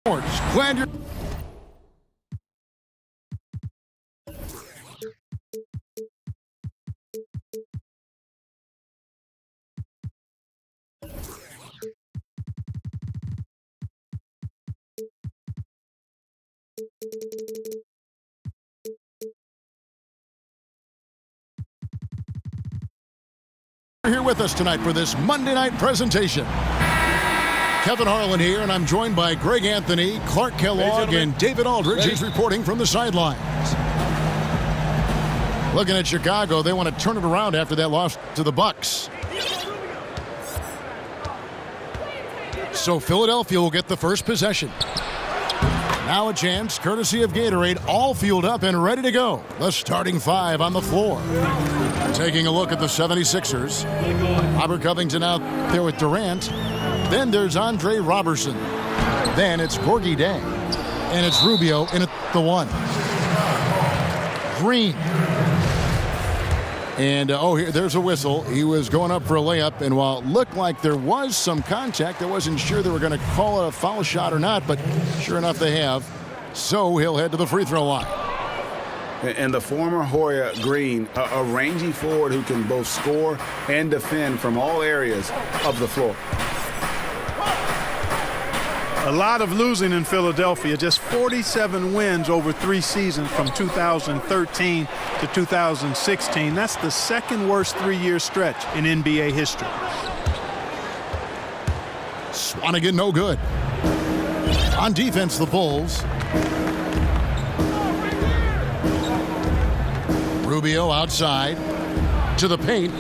Glad you're here with us tonight for this Monday night presentation. Kevin Harlan here, and I'm joined by Greg Anthony, Clark Kellogg, and David Aldridge. He's reporting from the sidelines. Looking at Chicago, they want to turn it around after that loss to the Bucks. So Philadelphia will get the first possession. Now a chance, courtesy of Gatorade, all fueled up and ready to go. The starting five on the floor. Taking a look at the 76ers. Robert Covington out there with Durant. Then there's Andre Robertson. Then it's Gorgie Day. And it's Rubio in at the one. Green. And, here, there's a whistle. He was going up for a layup, and while it looked like there was some contact, I wasn't sure they were going to call it a foul shot or not, but sure enough they have. So he'll head to the free throw line. And the former Hoya Green, a rangy forward who can both score and defend from all areas of the floor. A lot of losing in Philadelphia, just 47 wins over 3 seasons from 2013 to 2016. That's the second worst 3-year stretch in NBA history. Swanigan no good. On defense, the Bulls. Rubio outside to the paint,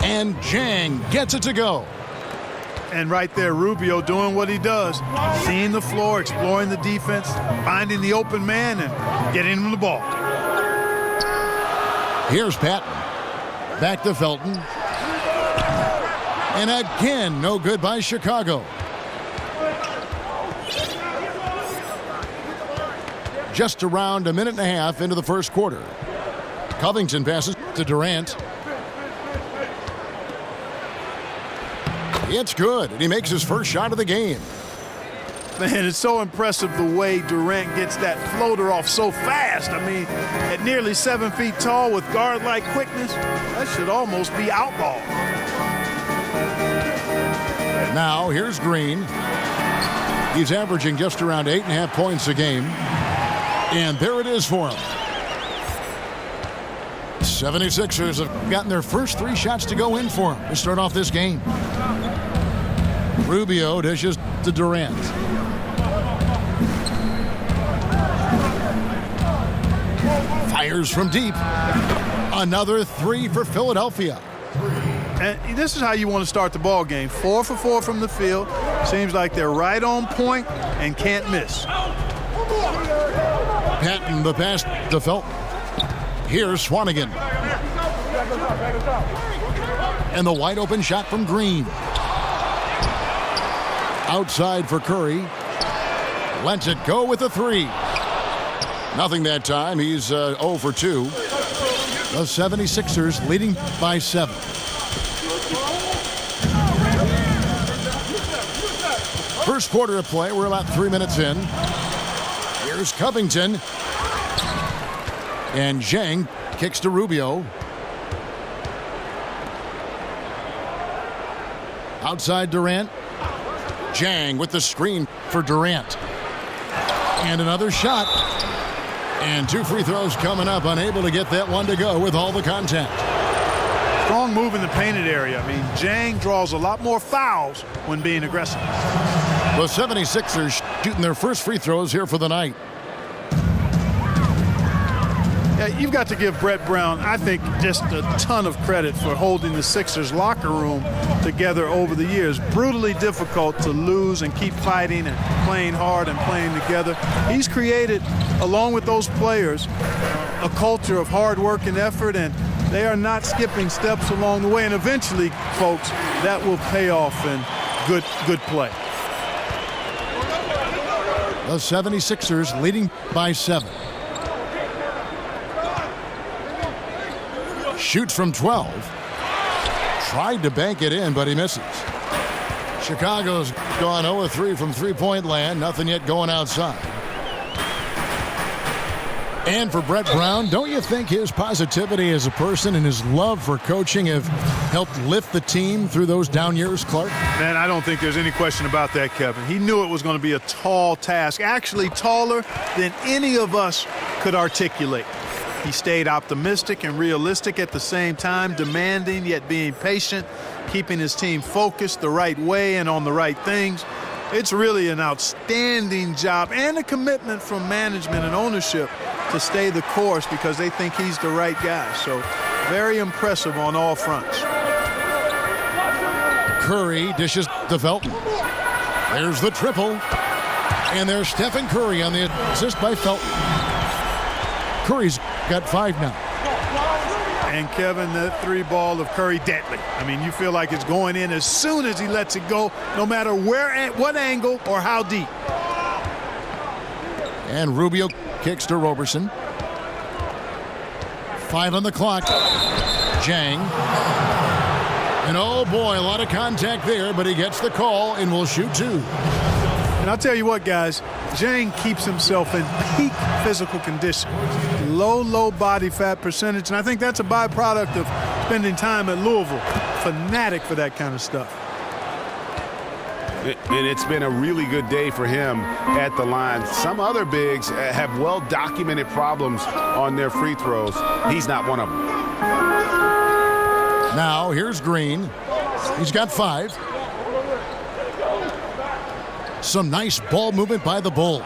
and Jang gets it to go. And right there, Rubio doing what he does, seeing the floor, exploring the defense, finding the open man, and getting him the ball. Here's Patton. Back to Felton. And again, no good by Chicago. Just around a minute and a half into the first quarter. Covington passes to Durant. It's good, and he makes his first shot of the game. Man, it's so impressive the way Durant gets that floater off so fast. I mean, at nearly 7 feet tall with guard-like quickness, that should almost be outlaw. Now, here's Green. He's averaging just around 8.5 points a game. And there it is for him. 76ers have gotten their first 3 shots to go in for him to start off this game. Rubio dishes to Durant. Fires from deep. Another 3 for Philadelphia. And this is how you want to start the ball game. 4 for 4 from the field. Seems like they're right on point and can't miss. Patton the pass to Felton. Here's Swanigan. And the wide open shot from Green. Outside for Curry. Lets it go with a 3. Nothing that time. He's 0 for 2. The 76ers leading by 7. First quarter of play. We're about 3 minutes in. Here's Covington. And Zhang kicks to Rubio. Outside Durant. Zhang with the screen for Durant. And another shot. And 2 free throws coming up. Unable to get that one to go with all the contact. Strong move in the painted area. I mean, Zhang draws a lot more fouls when being aggressive. The 76ers shooting their first free throws here for the night. Yeah, you've got to give Brett Brown, I think, just a ton of credit for holding the Sixers locker room together over the years. Brutally difficult to lose and keep fighting and playing hard and playing together. He's created, along with those players, a culture of hard work and effort, and they are not skipping steps along the way. And eventually, folks, that will pay off in good play. The 76ers leading by 7. Shoots from 12. Tried to bank it in, but he misses. Chicago's gone 0-3 from three-point land. Nothing yet going outside. And for Brett Brown, don't you think his positivity as a person and his love for coaching have helped lift the team through those down years, Clark? Man, I don't think there's any question about that, Kevin. He knew it was going to be a tall task, actually taller than any of us could articulate. He stayed optimistic and realistic at the same time, demanding yet being patient, keeping his team focused the right way and on the right things. It's really an outstanding job and a commitment from management and ownership to stay the course because they think he's the right guy. So very impressive on all fronts. Curry dishes to Felton. There's the triple. And there's Stephen Curry on the assist by Felton. Curry's got 5 now. And Kevin, that three ball of Curry, deadly. I mean, you feel like it's going in as soon as he lets it go, no matter where, what angle, or how deep. And Rubio kicks to Roberson. 5 on the clock. Jang. And oh boy, a lot of contact there, but he gets the call and will shoot 2. And I'll tell you what, guys, Jang keeps himself in peak physical condition. Low body fat percentage, and I think that's a byproduct of spending time at Louisville. Fanatic for that kind of stuff. And it's been a really good day for him at the line. Some other bigs have well-documented problems on their free throws. He's not one of them. Now, here's Green. He's got 5. Some nice ball movement by the Bulls.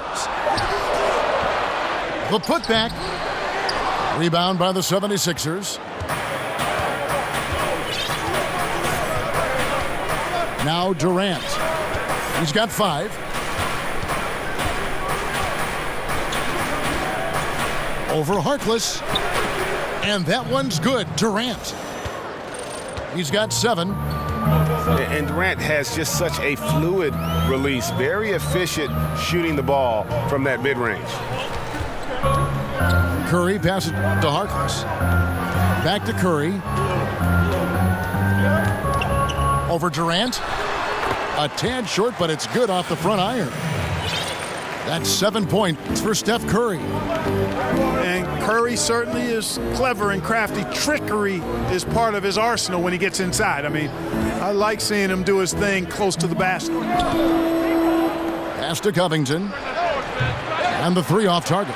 The putback. Rebound by the 76ers. Now Durant. He's got 5. Over Harkless. And that one's good. Durant. He's got 7. And Durant has just such a fluid release. Very efficient shooting the ball from that mid-range. Curry passes to Harkless. Back to Curry. Over Durant. A tad short, but it's good off the front iron. That's 7 points for Steph Curry. And Curry certainly is clever and crafty. Trickery is part of his arsenal when he gets inside. I mean, I like seeing him do his thing close to the basket. Pass to Covington. And the 3 off target.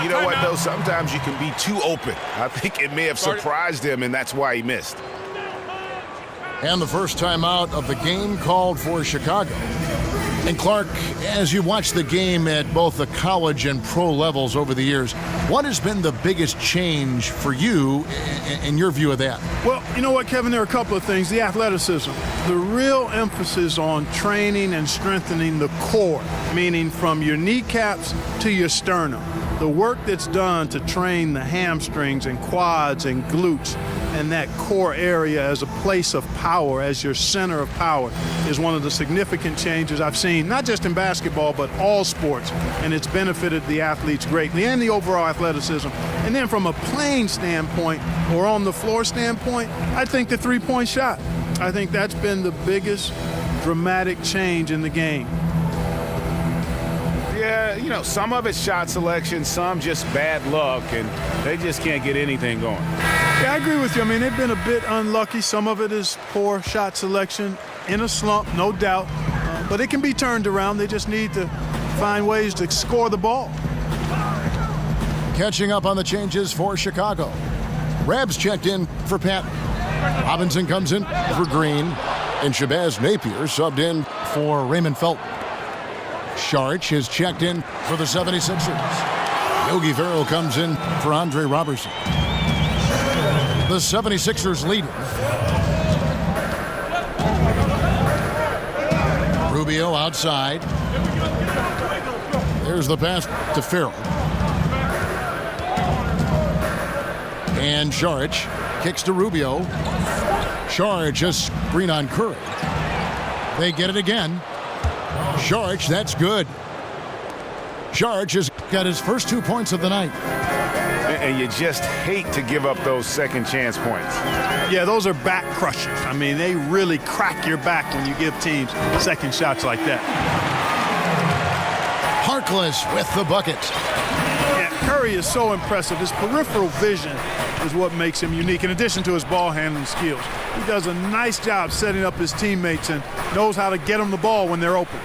You know what, though? Sometimes you can be too open. I think it may have surprised him, and that's why he missed. And the first timeout of the game called for Chicago. And Clark, as you watch the game at both the college and pro levels over the years, what has been the biggest change for you in your view of that? Well, you know what, Kevin, there are a couple of things. The athleticism, the real emphasis on training and strengthening the core, meaning from your kneecaps to your sternum. The work that's done to train the hamstrings and quads and glutes and that core area as a place of power, as your center of power, is one of the significant changes I've seen, not just in basketball, but all sports. And it's benefited the athletes greatly and the overall athleticism. And then from a playing standpoint or on the floor standpoint, I think the three-point shot. I think that's been the biggest dramatic change in the game. Yeah, you know, some of it's shot selection, some just bad luck, and they just can't get anything going. Yeah, I agree with you. I mean, they've been a bit unlucky. Some of it is poor shot selection, in a slump, no doubt. But it can be turned around. They just need to find ways to score the ball. Catching up on the changes for Chicago. Rebs checked in for Patton. Robinson comes in for Green. And Shabazz Napier subbed in for Raymond Felton. Sharch has checked in for the 76ers. Yogi Ferrell comes in for Andre Robertson. The 76ers leader. Rubio outside. There's the pass to Ferrell. And Sharch kicks to Rubio. Sharch just screen on Curry. They get it again. Sharch, that's good. Sharch has got his first 2 points of the night. and you just hate to give up those second chance points. Yeah, those are back crushers. I mean, they really crack your back when you give teams second shots like that. Harkless with the bucket. Yeah, Curry is so impressive. His peripheral vision is what makes him unique, in addition to his ball handling skills. He does a nice job setting up his teammates and knows how to get them the ball when they're open.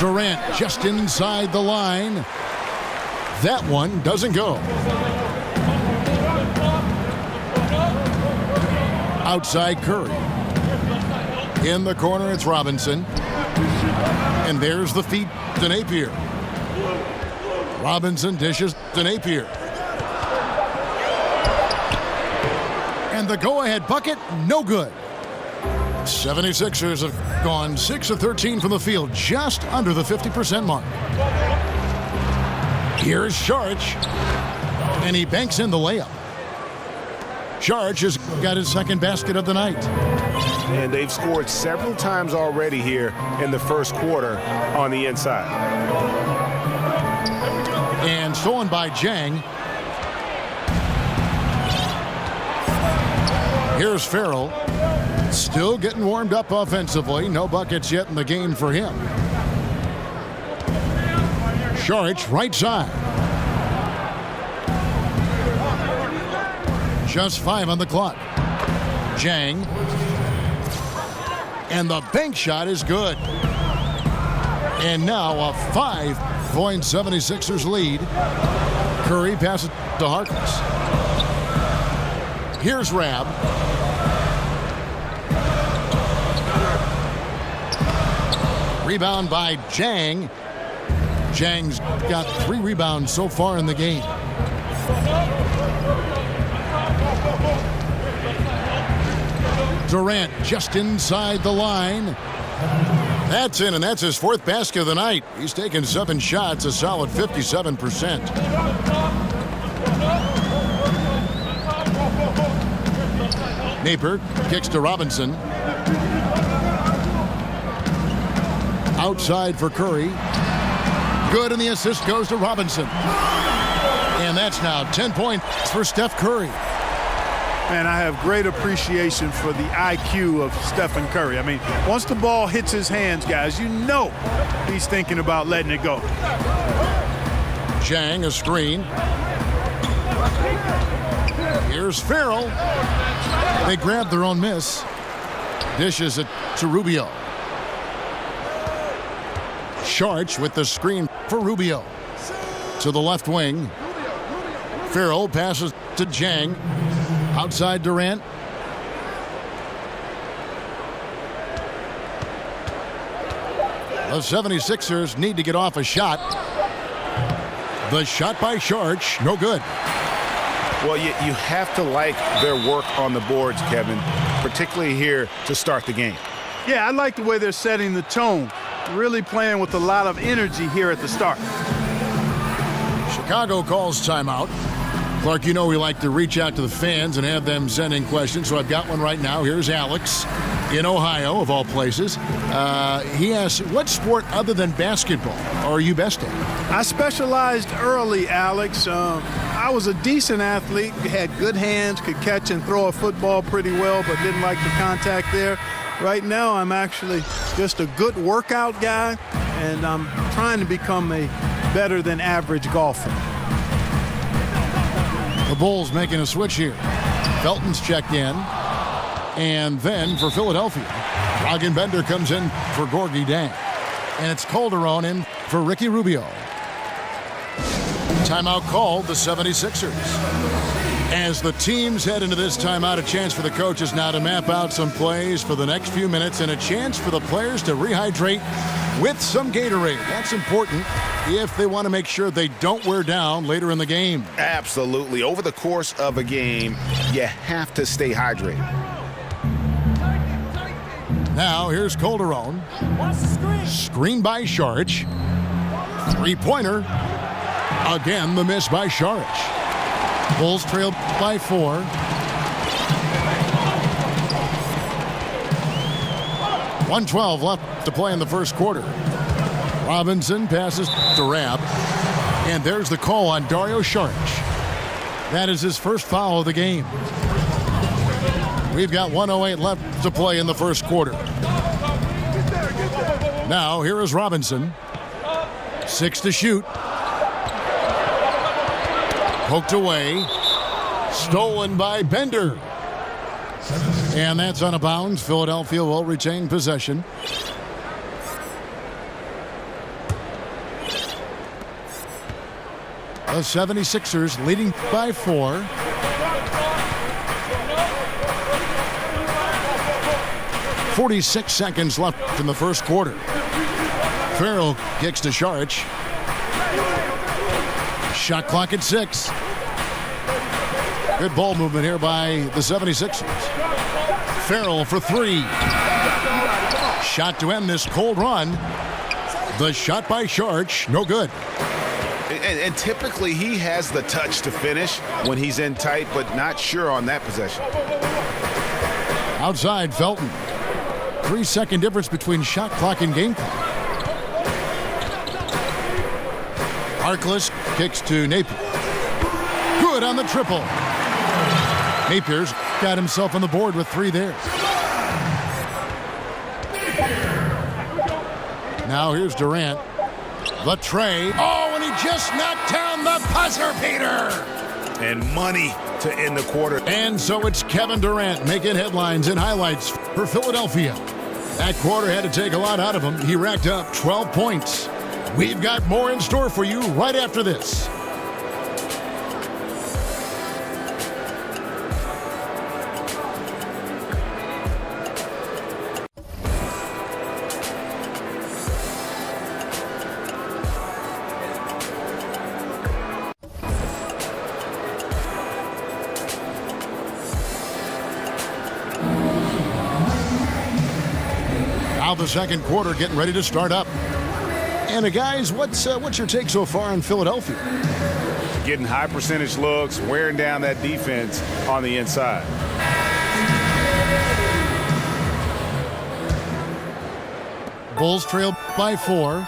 Durant just inside the line. That one doesn't go. Outside Curry. In the corner, it's Robinson. And there's the feed to Napier. Robinson dishes to Napier. And the go-ahead bucket, no good. 76ers have gone 6 of 13 from the field, just under the 50% mark. Here's Sharch, and he banks in the layup. Sharch has got his second basket of the night. And they've scored several times already here in the first quarter on the inside. And stolen by Jang. Here's Farrell. Still getting warmed up offensively. No buckets yet in the game for him. Sharch, right side. Just 5 on the clock. Jang. And the bank shot is good. And now a 5-point 76ers lead. Curry passes to Harkless. Here's Rab. Rebound by Jang. Jang's got 3 rebounds so far in the game. Durant just inside the line. That's in, and that's his 4th basket of the night. He's taken 7 shots, a solid 57%. Napier kicks to Robinson. Outside for Curry. Good, and the assist goes to Robinson. And that's now 10 points for Steph Curry. Man, I have great appreciation for the IQ of Stephen Curry. I mean, once the ball hits his hands, guys, you know he's thinking about letting it go. Jang, a screen. Here's Farrell. They grab their own miss. Dishes it to Rubio. Sharch with the screen for Rubio. To the left wing. Farrell passes to Jang. Outside Durant. The 76ers need to get off a shot. The shot by Sharch, no good. Well, you have to like their work on the boards, Kevin, particularly here to start the game. Yeah, I like the way they're setting the tone. Really playing with a lot of energy here at the start. Chicago calls timeout. Clark, you know we like to reach out to the fans and have them send in questions, so I've got one right now. Here's Alex in Ohio, of all places. He asks, what sport other than basketball are you best at? I specialized early, Alex. I was a decent athlete, had good hands, could catch and throw a football pretty well, but didn't like the contact there. Right now, I'm actually just a good workout guy, and I'm trying to become a better than average golfer. The Bulls making a switch here. Felton's checked in. And then for Philadelphia, Bender comes in for Gorgui Dieng. And it's Calderon in for Ricky Rubio. Timeout called, the 76ers. As the teams head into this timeout, a chance for the coaches now to map out some plays for the next few minutes and a chance for the players to rehydrate with some Gatorade. That's important if they want to make sure they don't wear down later in the game. Absolutely. Over the course of a game, you have to stay hydrated. Now here's Calderon. Screen by Sharch. Three-pointer. Again, the miss by Sharch. Bulls trail by 4. .112 left to play in the first quarter. Robinson passes to Rab. And there's the call on Dario Saric. That is his first foul of the game. We've got 1:08 left to play in the first quarter. Now, here is Robinson. 6 to shoot. Poked away. Stolen by Bender. And that's out of bounds. Philadelphia will retain possession. The 76ers leading by 4. .46 seconds left in the first quarter. Farrell kicks to Saric. Shot clock at 6. Good ball movement here by the 76ers. Farrell for 3. Shot to end this cold run. The shot by Saric, no good. And typically he has the touch to finish when he's in tight, but not sure on that possession. Outside, Felton. 3-second difference between shot clock and game clock. Harkless kicks to Napier. Good on the triple. Napier's got himself on the board with 3 there. Now here's Durant. The tray. Oh, and he just knocked down the buzzer beater. And money to end the quarter. And so it's Kevin Durant making headlines and highlights for Philadelphia. That quarter had to take a lot out of him. He racked up 12 points. We've got more in store for you right after this. Now the second quarter getting ready to start up. And guys, what's your take so far on Philadelphia? Getting high percentage looks, wearing down that defense on the inside. Bulls trail by 4.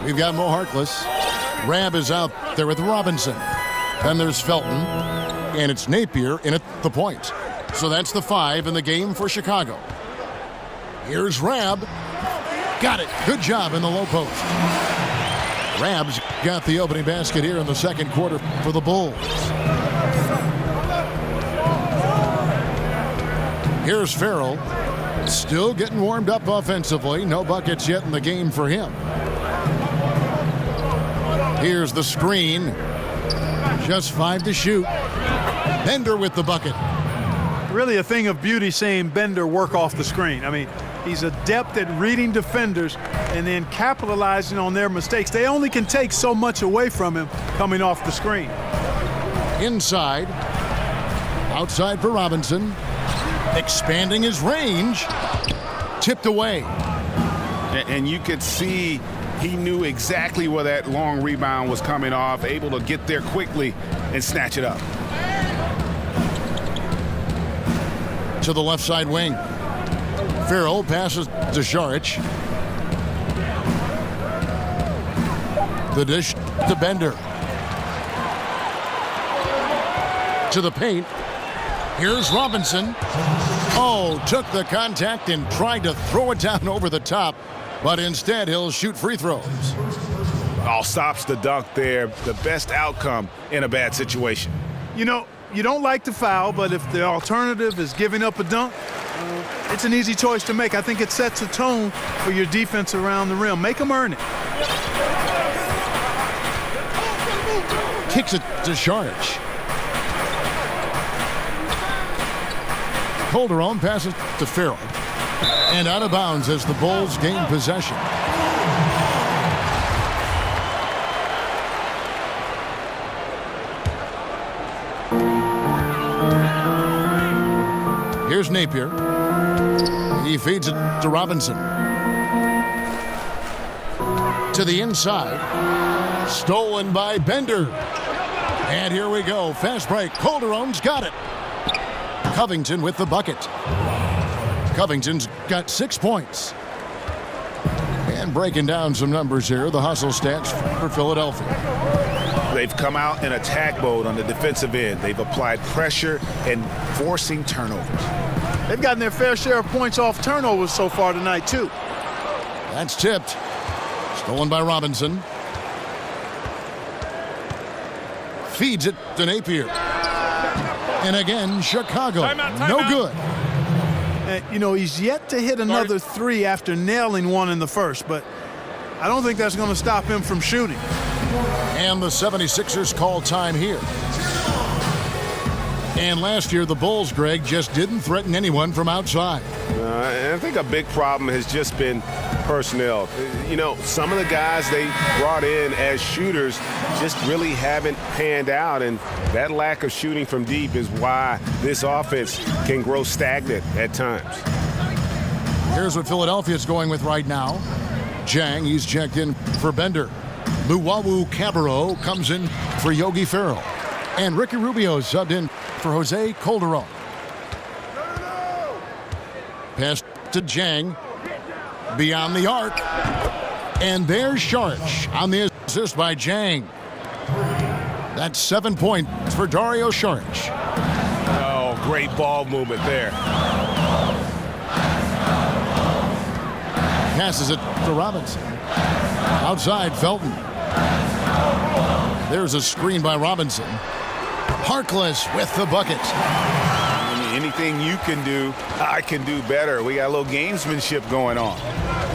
We've got Mo Harkless. Rab is out there with Robinson. Then there's Felton. And it's Napier in at the point. So that's the 5 in the game for Chicago. Here's Rab. Got it. Good job in the low post. Rab's got the opening basket here in the second quarter for the Bulls. Here's Farrell. Still getting warmed up offensively. No buckets yet in the game for him. Here's the screen. Just 5 to shoot. Bender with the bucket. Really a thing of beauty seeing Bender work off the screen. I mean, he's adept at reading defenders and then capitalizing on their mistakes. They only can take so much away from him coming off the screen. Inside. Outside for Robinson. Expanding his range. Tipped away. And you could see he knew exactly where that long rebound was coming off, able to get there quickly and snatch it up. To the left side wing. Farrell passes to Saric. The dish to Bender. To the paint. Here's Robinson. Oh, took the contact and tried to throw it down over the top, but instead he'll shoot free throws. All stops the dunk there. The best outcome in a bad situation. You know, you don't like the foul, but if the alternative is giving up a dunk, it's an easy choice to make. I think it sets a tone for your defense around the rim. Make them earn it. Kicks it to Saric. Calderon passes to Farrell. And out of bounds as the Bulls gain possession. Here's Napier. He feeds it to Robinson. To the inside. Stolen by Bender. And here we go. Fast break. Calderon's got it. Covington with the bucket. Covington's got 6 points. And breaking down some numbers here, the hustle stats for Philadelphia. They've come out in attack mode on the defensive end. They've applied pressure and forcing turnovers. They've gotten their fair share of points off turnovers so far tonight, too. That's tipped. Stolen by Robinson. Feeds it to Napier. And again, Chicago. No good. You know, he's yet to hit another three after nailing one in the first, but I don't think that's going to stop him from shooting. And the 76ers call time here. And last year, the Bulls, Greg, just didn't threaten anyone from outside. I think a big problem has just been personnel. You know, some of the guys they brought in as shooters just really haven't panned out, and that lack of shooting from deep is why this offense can grow stagnant at times. Here's what Philadelphia's going with right now. Jang, he's checked in for Bender. Luwawu Cabarro comes in for Yogi Ferrell. And Ricky Rubio subbed in for Jose Calderon. Pass to Jang. Beyond the arc. And there's Saric on the assist by Jang. That's 7 points for Dario Saric. Oh, great ball movement there. Passes it to Robinson. Outside, Felton. There's a screen by Robinson. Harkless with the bucket. Anything you can do, I can do better. We got a little gamesmanship going on.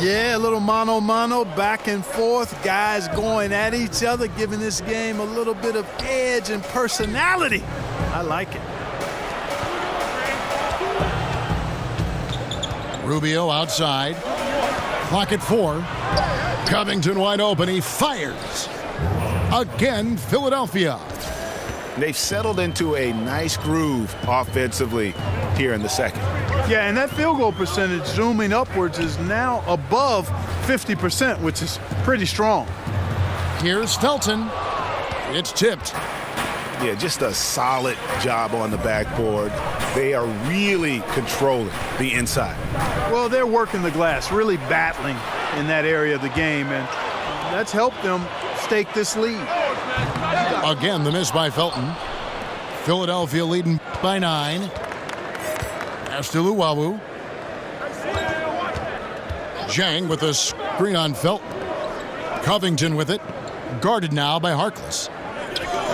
Yeah, a little mano-mano, back and forth, guys going at each other, giving this game a little bit of edge and personality. I like it. Rubio outside. Clock at 4. Covington wide open. He fires. Again, Philadelphia. They've settled into a nice groove offensively here in the second. Yeah, and that field goal percentage zooming upwards is now above 50%, which is pretty strong. Here's Felton. It's tipped. Yeah, just a solid job on the backboard. They are really controlling the inside. Well, they're working the glass, really battling in that area of the game, and that's helped them stake this lead. Again, the miss by Felton. Philadelphia leading by 9. Pass to Luwawu. Jang with a screen on Felton. Covington with it. Guarded now by Harkless.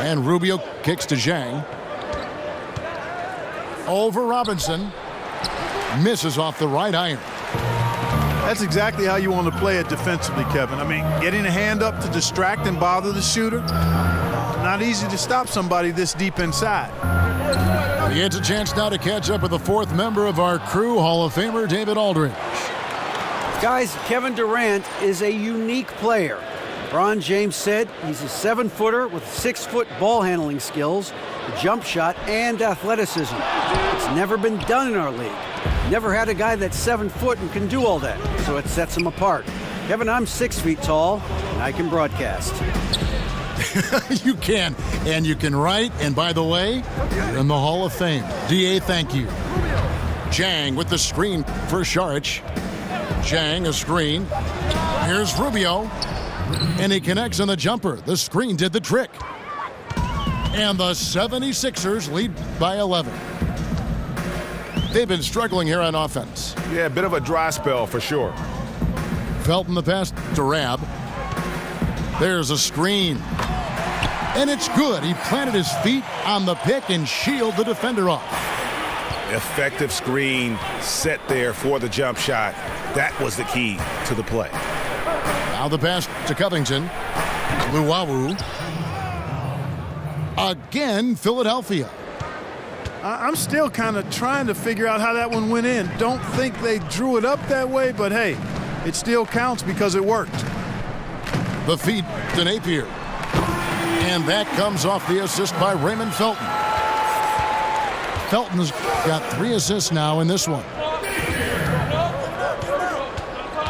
And Rubio kicks to Jang. Over Robinson. Misses off the right iron. That's exactly how you want to play it defensively, Kevin. I mean, getting a hand up to distract and bother the shooter. Not easy to stop somebody this deep inside. He gets a chance now to catch up with the fourth member of our crew, Hall of Famer David Aldridge. Guys, Kevin Durant is a unique player. LeBron James said he's a 7-footer with 6-foot ball handling skills, a jump shot, and athleticism. It's never been done in our league. Never had a guy that's 7 foot and can do all that, so it sets him apart. Kevin, I'm 6 feet tall, and I can broadcast. You can, and you can write, and by the way, you're in the Hall of Fame. DA, thank you. Jang with the screen for Saric. Jang, a screen. Here's Rubio, and he connects on the jumper. The screen did the trick. And the 76ers lead by 11. They've been struggling here on offense. Yeah, a bit of a dry spell for sure. Felton the pass to Rab. There's a screen. And it's good. He planted his feet on the pick and shielded the defender off. Effective screen set there for the jump shot. That was the key to the play. Now the pass to Covington. Luwawu. Again, Philadelphia. I'm still kind of trying to figure out how that one went in. Don't think they drew it up that way, but hey, it still counts because it worked. The feed to Napier. And that comes off the assist by Raymond Felton. Felton's got 3 assists now in this one.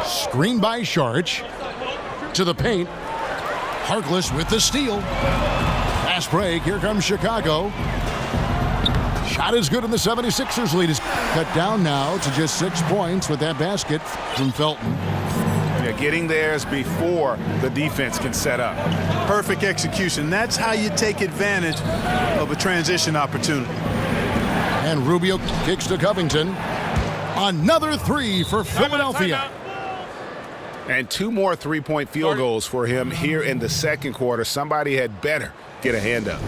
Screen by Saric. To the paint. Harkless with the steal. Fast break. Here comes Chicago. Shot is good, and the 76ers lead is cut down now to just 6 points with that basket from Felton. Yeah, getting theirs before the defense can set up. Perfect execution. That's how you take advantage of a transition opportunity. And Rubio kicks to Covington. Another three for Philadelphia. And 2 more three-point field goals for him here in the second quarter. Somebody had better get a hand up.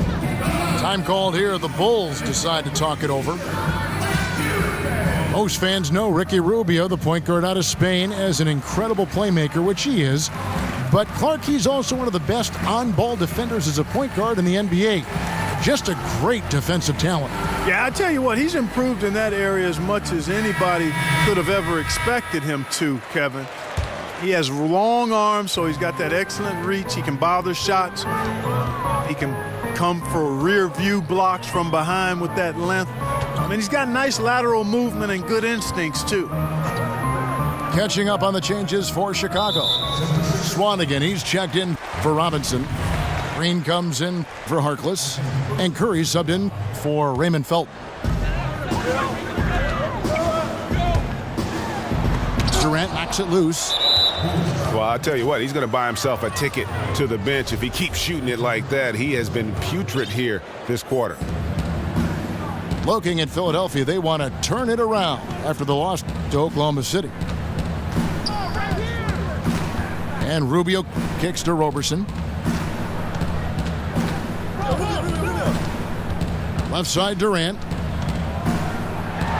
Time called here. The Bulls decide to talk it over. Most fans know Ricky Rubio, the point guard out of Spain, as an incredible playmaker, which he is. But Clark, he's also one of the best on-ball defenders as a point guard in the NBA. Just a great defensive talent. Yeah, I tell you what, he's improved in that area as much as anybody could have ever expected him to, Kevin. He has long arms, so he's got that excellent reach. He can bother shots. He can come for rear view blocks from behind with that length. I mean, he's got nice lateral movement and good instincts, too. Catching up on the changes for Chicago. Swanigan, he's checked in for Robinson. Green comes in for Harkless. And Curry subbed in for Raymond Felton. Durant knocks it loose. Well, I'll tell you what, he's going to buy himself a ticket to the bench if he keeps shooting it like that. He has been putrid here this quarter. Looking at Philadelphia, they want to turn it around after the loss to Oklahoma City. And Rubio kicks to Roberson. Left side Durant.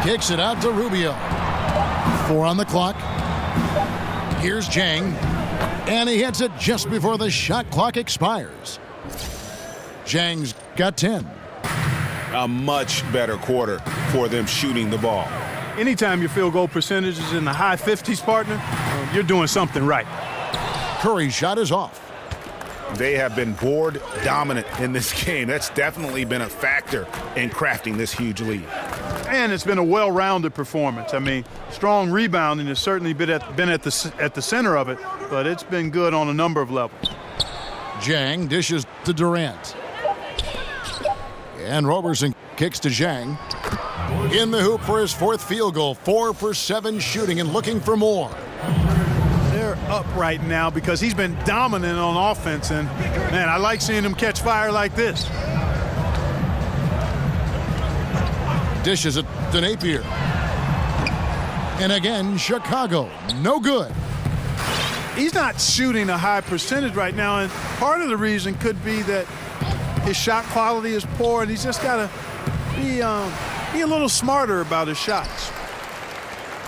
Kicks it out to Rubio. 4 on the clock. Here's Jang. And he hits it just before the shot clock expires. Jang's got 10. A much better quarter for them shooting the ball. Anytime your field goal percentage is in the high 50s, partner, you're doing something right. Curry's shot is off. They have been board dominant in this game. That's definitely been a factor in crafting this huge lead. And it's been a well-rounded performance. I mean, strong rebounding has certainly been at the center of it, but it's been good on a number of levels. Jang dishes to Durant. And Roberson kicks to Zhang. In the hoop for his 4th field goal. 4 for 7 shooting and looking for more. They're up right now because he's been dominant on offense. And, man, I like seeing him catch fire like this. Dishes it to Napier. And again, Chicago. No good. He's not shooting a high percentage right now. And part of the reason could be that his shot quality is poor, and he's just got to be a little smarter about his shots.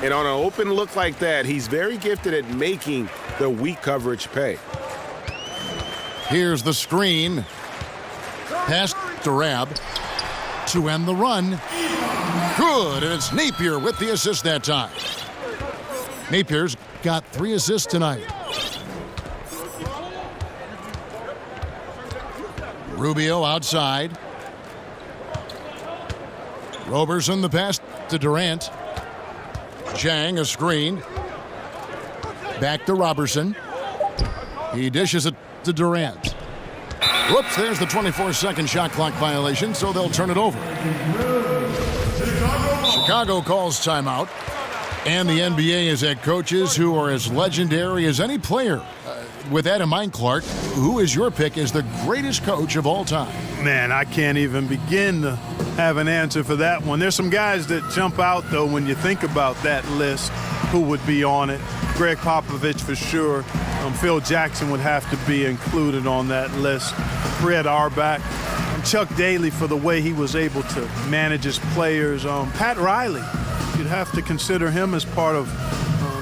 And on an open look like that, he's very gifted at making the weak coverage pay. Here's the screen. Pass to Rab to end the run. Good, and it's Napier with the assist that time. Napier's got 3 assists tonight. Rubio outside. Roberson the pass to Durant. Zhang a screen. Back to Roberson. He dishes it to Durant. Whoops, there's the 24-second shot clock violation, so they'll turn it over. Chicago calls timeout. And the NBA has had coaches who are as legendary as any player. With that in mind, Clark, who is your pick as the greatest coach of all time? Man, I can't even begin to have an answer for that one. There's some guys that jump out, though, when you think about that list, who would be on it. Greg Popovich for sure. Phil Jackson would have to be included on that list. Fred Auerbach. Chuck Daly for the way he was able to manage his players. Pat Riley, you'd have to consider him as part of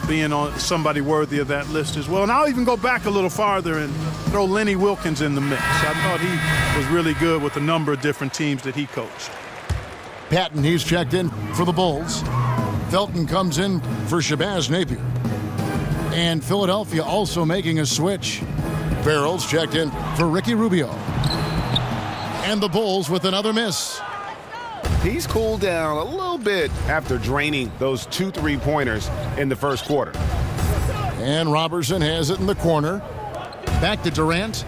being on somebody worthy of that list as well. And I'll even go back a little farther and throw Lenny Wilkins in the mix. I thought he was really good with a number of different teams that he coached. Patton, he's checked in for the Bulls. Felton comes in for Shabazz Napier. And Philadelphia also making a switch. Farrell's checked in for Ricky Rubio. And the Bulls with another miss. He's cooled down a little bit after draining those 2 3-pointers in the first quarter. And Roberson has it in the corner. Back to Durant.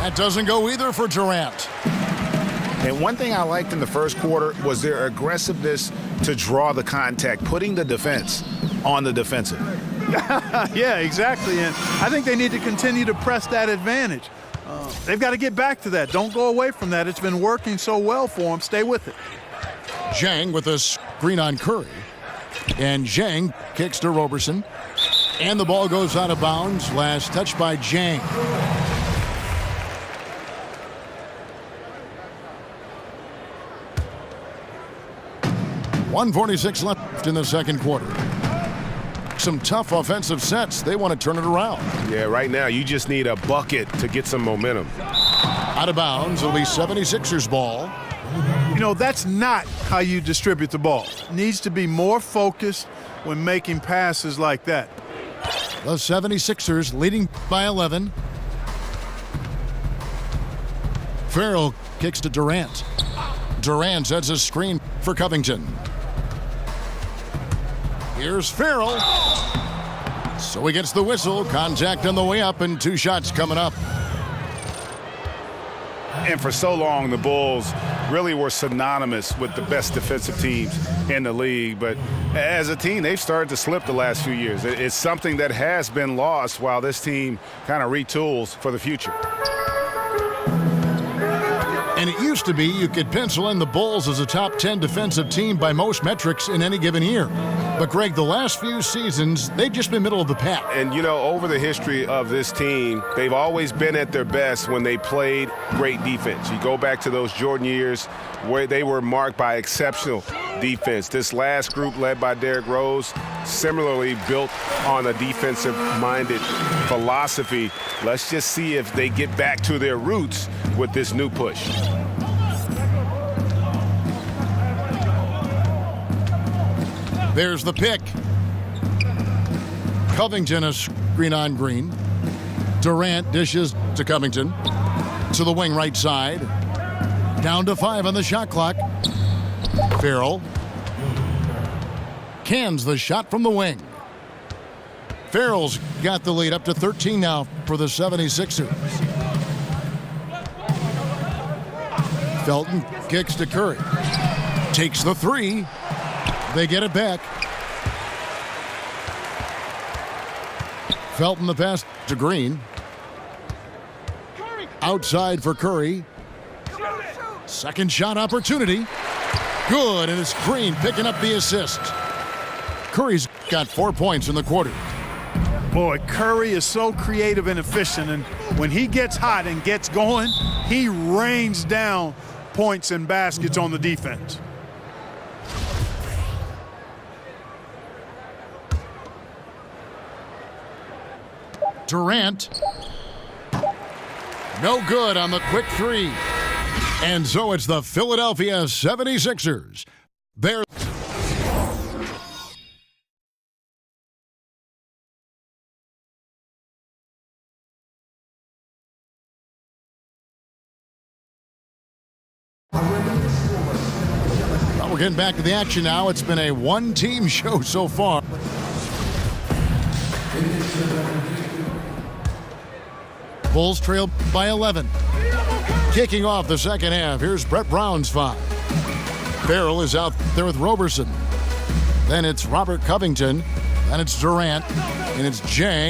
That doesn't go either for Durant. And one thing I liked in the first quarter was their aggressiveness to draw the contact, putting the defense on the defensive. Yeah, exactly. And I think they need to continue to press that advantage. They've got to get back to that. Don't go away from that. It's been working so well for them. Stay with it. Zhang with a screen on Curry. And Zhang kicks to Roberson. And the ball goes out of bounds. Last touch by Zhang. .146 left in the second quarter. Some tough offensive sets. They want to turn it around. Yeah, right now you just need a bucket to get some momentum. Out of bounds, it'll be 76ers ball. You know, that's not how you distribute the ball. Needs to be more focused when making passes like that. The 76ers leading by 11. Farrell kicks to Durant. Durant sets a screen for Covington. Here's Farrell. So he gets the whistle. Contact on the way up and 2 shots coming up. And for so long, the Bulls really were synonymous with the best defensive teams in the league. But as a team, they've started to slip the last few years. It's something that has been lost while this team kind of retools for the future. And it used to be you could pencil in the Bulls as a top 10 defensive team by most metrics in any given year. But, Greg, the last few seasons, they've just been middle of the pack. And, you know, over the history of this team, they've always been at their best when they played great defense. You go back to those Jordan years where they were marked by exceptional defense. This last group, led by Derrick Rose, similarly built on a defensive-minded philosophy. Let's just see if they get back to their roots with this new push. There's the pick. Covington a screen on Green. Durant dishes to Covington. To the wing right side. Down to 5 on the shot clock. Farrell cans the shot from the wing. Farrell's got the lead up to 13 now for the 76ers. Felton kicks to Curry. Takes the 3. They get it back. Felton the pass to Green. Outside for Curry. Second shot opportunity. Good, and it's Green picking up the assist. Curry's got 4 points in the quarter. Boy, Curry is so creative and efficient, and when he gets hot and gets going, he rains down points and baskets on the defense. Durant. No good on the quick 3. And so it's the Philadelphia 76ers. They're we're getting back to the action now. It's been a one-team show so far. Bulls trail by 11. Kicking off the second half, here's Brett Brown's 5. Farrell is out there with Roberson. Then it's Robert Covington. Then it's Durant. And it's Zhang.